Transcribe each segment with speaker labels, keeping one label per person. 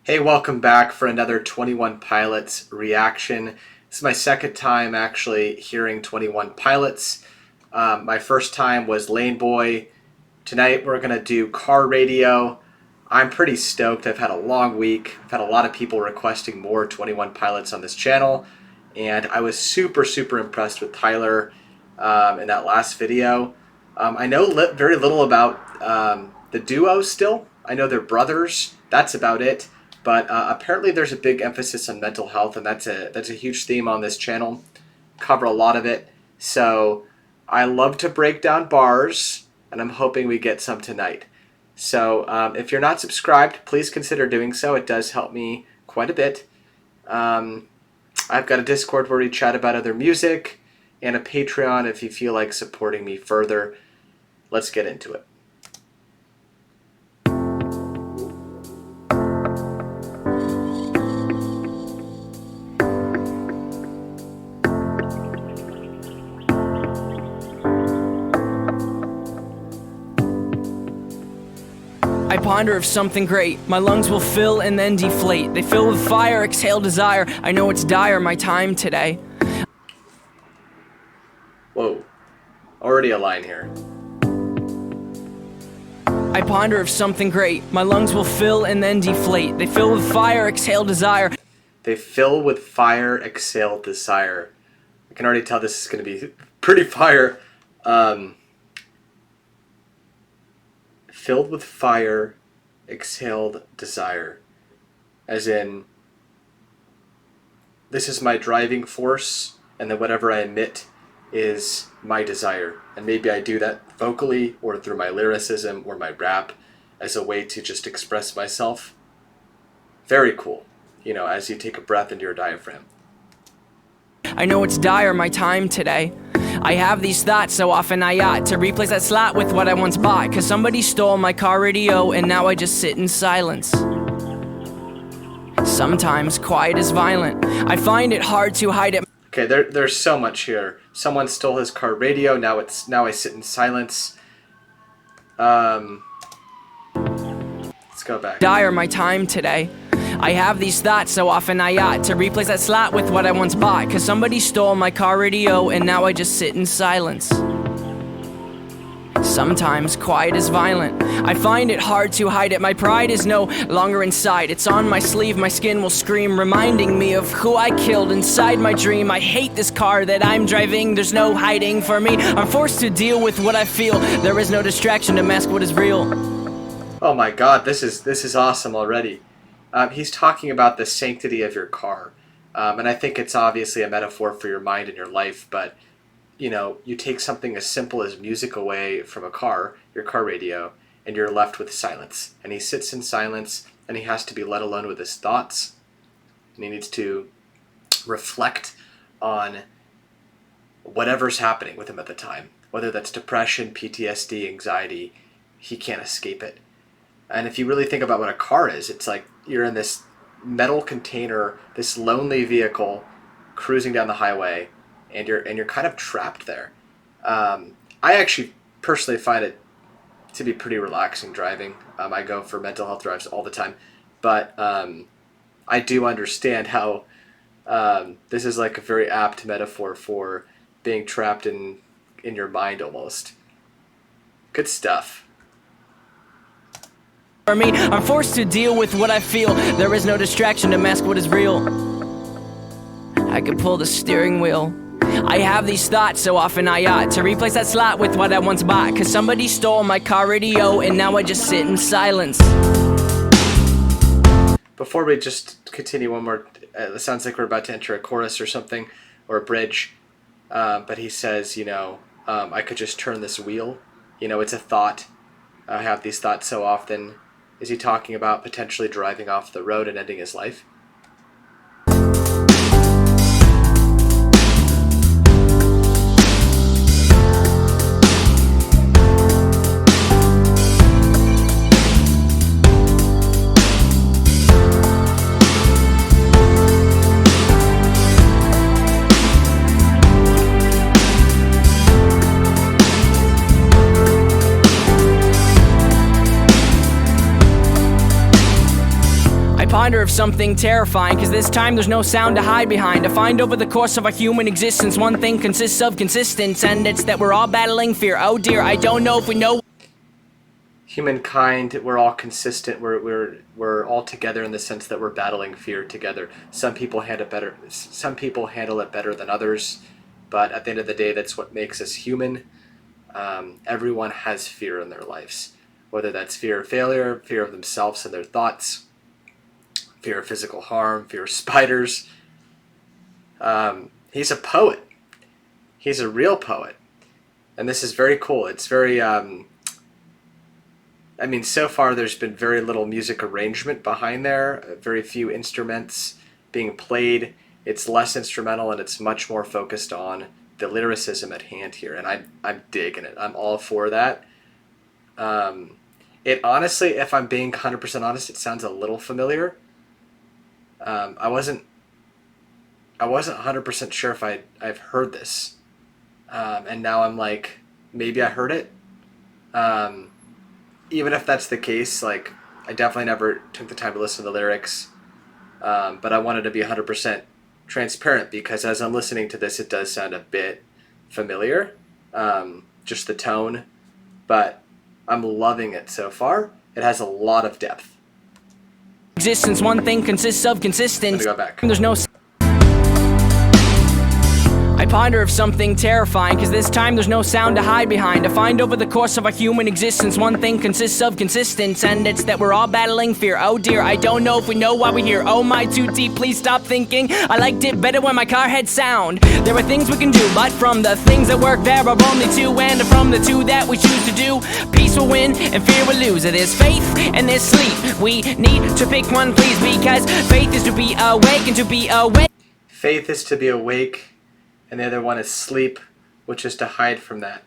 Speaker 1: Hey, welcome back for another 21 Pilots reaction. This is my second time actually hearing 21 Pilots. My first time was Lane Boy. Tonight we're going to do car radio. I'm pretty stoked. I've had a long week. I've had a lot of people requesting more 21 Pilots on this channel. And I was super impressed with Tyler in that last video. I know very little about the duo still. I know they're brothers. That's about it. But apparently there's a big emphasis on mental health, and that's a huge theme on this channel. Cover a lot of it. So I love to break down bars, and I'm hoping we get some tonight. So if you're not subscribed, please consider doing so. It does help me quite a bit. I've got a Discord where we chat about other music, and a Patreon if you feel like supporting me further. Let's get into it.
Speaker 2: I ponder of something great. My lungs will fill and then deflate. They fill with fire, exhale desire. I know it's dire, my time today.
Speaker 1: Whoa. Already a line here.
Speaker 2: I ponder of something great. My lungs will fill and then deflate. They fill with fire, exhale desire.
Speaker 1: They fill with fire, exhale desire. I can already tell this is going to be pretty fire. Filled with fire, exhaled desire. As in, this is my driving force, and then whatever I emit is my desire. And maybe I do that vocally or through my lyricism or my rap as a way to just express myself. Very cool, you know, as you take a breath into your diaphragm.
Speaker 2: I know it's dire, my time today. I have these thoughts so often I ought to replace that slot with what I once bought. Cause somebody stole my car radio and now I just sit in silence. Sometimes quiet is violent. I find it hard to hide it.
Speaker 1: Okay, there's so much here. Someone stole his car radio, now I sit in silence. Let's go back.
Speaker 2: Dire, my time today. I have these thoughts so often I ought to replace that slot with what I once bought. Cause somebody stole my car radio and now I just sit in silence. Sometimes quiet is violent. I find it hard to hide it. My pride is no longer inside. It's on my sleeve, my skin will scream, reminding me of who I killed inside my dream. I hate this car that I'm driving. There's no hiding for me. I'm forced to deal with what I feel. There is no distraction to mask what is real.
Speaker 1: Oh my god, this is awesome already. He's talking about the sanctity of your car. And I think it's obviously a metaphor for your mind and your life, but you know, you take something as simple as music away from a car, your car radio, and you're left with silence. And he sits in silence, and he has to be let alone with his thoughts, and he needs to reflect on whatever's happening with him at the time. Whether that's depression, PTSD, anxiety, he can't escape it. And if you really think about what a car is, it's like you're in this metal container, this lonely vehicle cruising down the highway, and you're kind of trapped there. I actually personally find it to be pretty relaxing driving. I go for mental health drives all the time, but I do understand how this is like a very apt metaphor for being trapped in your mind almost. Good stuff.
Speaker 2: For me, I'm forced to deal with what I feel. There is no distraction to mask what is real. I could pull the steering wheel. I have these thoughts so often I ought to replace that slot with what I once bought. Cause somebody stole my car radio and now I just sit in silence.
Speaker 1: Before we just continue one more, it sounds like we're about to enter a chorus or something, or a bridge. But he says, you know, I could just turn this wheel. You know, it's a thought. I have these thoughts so often. Is he talking about potentially driving off the road and ending his life?
Speaker 2: ponder of something terrifying, cause this time there's no sound to hide behind. I find over the course of our human existence, one thing consists of consistence, and it's that we're all battling fear. Oh dear, I don't know if we know.
Speaker 1: Humankind, we're all consistent. We're all together in the sense that we're battling fear together. Some people handle it better than others, but at the end of the day, that's what makes us human. Everyone has fear in their lives, whether that's fear of failure, fear of themselves and their thoughts, fear of physical harm, fear of spiders. He's a poet. He's a real poet, and this is very cool. It's very I mean, so far there's been very little music arrangement behind there, very few instruments being played. It's less instrumental and it's much more focused on the lyricism at hand here, and I'm digging it. I'm all for that. It honestly, if I'm being 100% honest, it sounds a little familiar. I wasn't 100% sure if I've heard this, and now I'm like, maybe I heard it. Even if that's the case, like, I definitely never took the time to listen to the lyrics, but I wanted to be 100% transparent because as I'm listening to this, it does sound a bit familiar, just the tone, but I'm loving it so far. It has a lot of depth.
Speaker 2: Existence, one thing consists of consistence.
Speaker 1: Go back.
Speaker 2: There's no. I ponder of something terrifying, cause this time there's no sound to hide behind. I find over the course of our human existence, one thing consists of consistence, and it's that we're all battling fear. Oh dear, I don't know if we know why we're here. Oh my, too deep, please stop thinking. I liked it better when my car had sound. There are things we can do, but from the things that work there are only two, and from the two that we choose to do, peace will win and fear will lose. There's faith and there's sleep. We need to pick one, please, because faith is to be awake, and to be awake.
Speaker 1: Faith is to be awake, and the other one is sleep, which is to hide from that.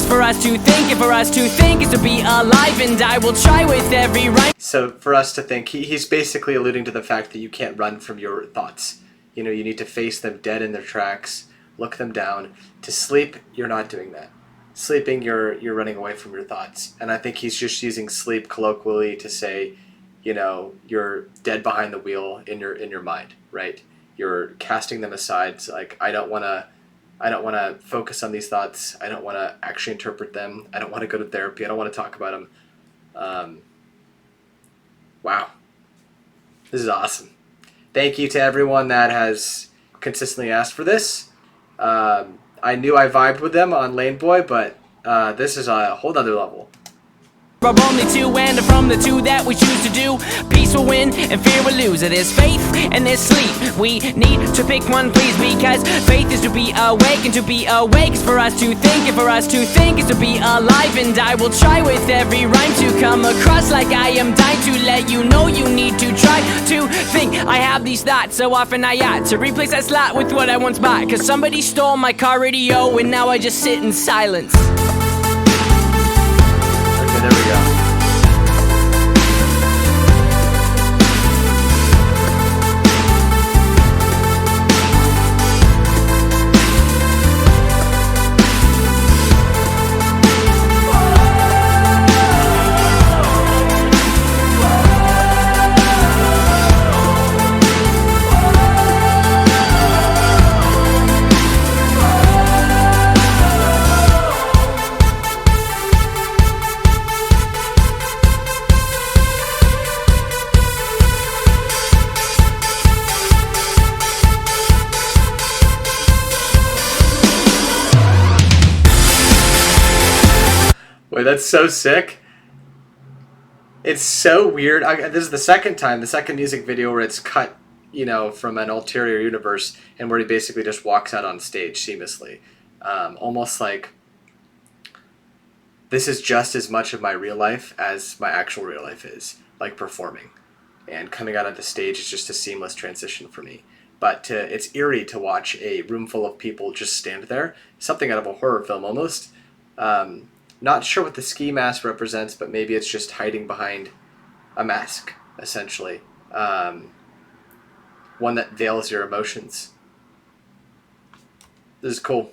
Speaker 2: For us to think, and for us to think is to be alive, and I will try with every right.
Speaker 1: So for us to think, he's basically alluding to the fact that you can't run from your thoughts. You know, you need to face them dead in their tracks, look them down. To sleep, you're not doing that. Sleeping, you're running away from your thoughts. And I think he's just using sleep colloquially to say, you know, you're dead behind the wheel in your mind, right? You're casting them aside. So like, I don't want to focus on these thoughts. I don't want to actually interpret them. I don't want to go to therapy. I don't want to talk about them. Wow. This is awesome. Thank you to everyone that has consistently asked for this. I knew I vibed with them on Lane Boy, but this is a whole other level.
Speaker 2: Are only two, and from the two that we choose to do, peace will win and fear will lose. There's faith and there's sleep. We need to pick one, please, because faith is to be awake, and to be awake is for us to think, and for us to think is to be alive. And I will try with every rhyme to come across like I am dying to let you know you need to try to think. I have these thoughts so often I ought to replace that slot with what I once bought, cause somebody stole my car radio and now I just sit in silence.
Speaker 1: There we go. Wait, that's so sick. It's so weird. This is the second music video where it's cut, you know, from an ulterior universe, and where he basically just walks out on stage seamlessly. Almost like this is just as much of my real life as my actual real life is, like performing. And coming out on the stage is just a seamless transition for me. But it's eerie to watch a room full of people just stand there. Something out of a horror film almost. Not sure what the ski mask represents, but maybe it's just hiding behind a mask, essentially. One that veils your emotions. This is cool.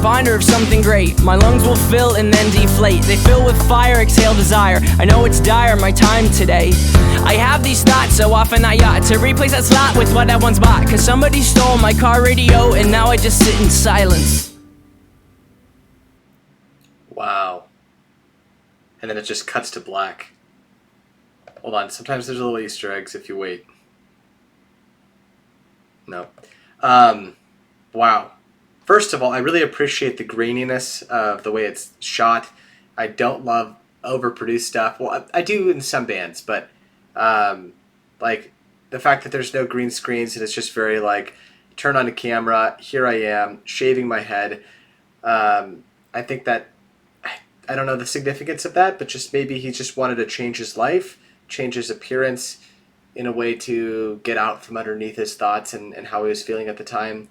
Speaker 2: binder of something great. My lungs will fill and then deflate. They fill with fire, exhale desire. I know it's dire, my time today. I have these thoughts so often I ought to replace that slot with what I once bought. Cause somebody stole my car radio and now I just sit in silence.
Speaker 1: Wow. And then it just cuts to black. Hold on, sometimes there's little Easter eggs if you wait. No. Wow. First of all, I really appreciate the graininess of the way it's shot. I don't love overproduced stuff. Well, I do in some bands, but like the fact that there's no green screens and it's just very like, turn on the camera, here I am, shaving my head. I think that, I don't know the significance of that, but just maybe he just wanted to change his life, change his appearance in a way to get out from underneath his thoughts and how he was feeling at the time.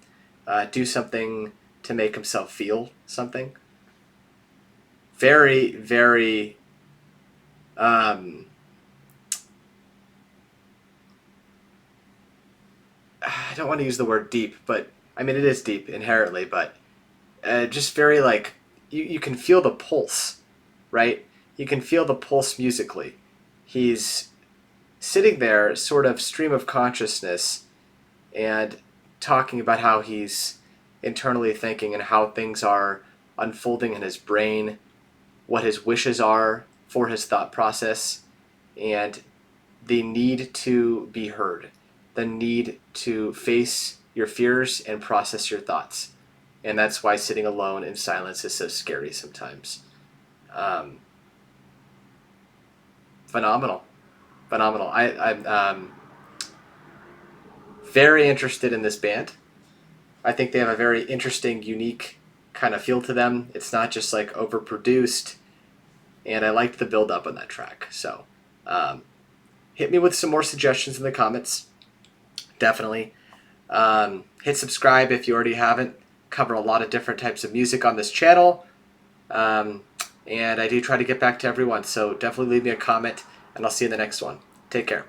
Speaker 1: Do something to make himself feel something. Very, very I don't want to use the word deep, but I mean it is deep inherently, but just very like you can feel the pulse, right? You can feel the pulse musically. He's sitting there, sort of stream of consciousness, and talking about how he's internally thinking and how things are unfolding in his brain, what his wishes are for his thought process, and the need to be heard, the need to face your fears and process your thoughts. And that's why sitting alone in silence is so scary sometimes. Phenomenal. Phenomenal. I'm very interested in this band. I think they have a very interesting, unique kind of feel to them. It's not just like overproduced, and I liked the build up on that track. So hit me with some more suggestions in the comments. Definitely. Hit subscribe if you already haven't. Cover a lot of different types of music on this channel. And I do try to get back to everyone, so definitely leave me a comment, and I'll see you in the next one. Take care.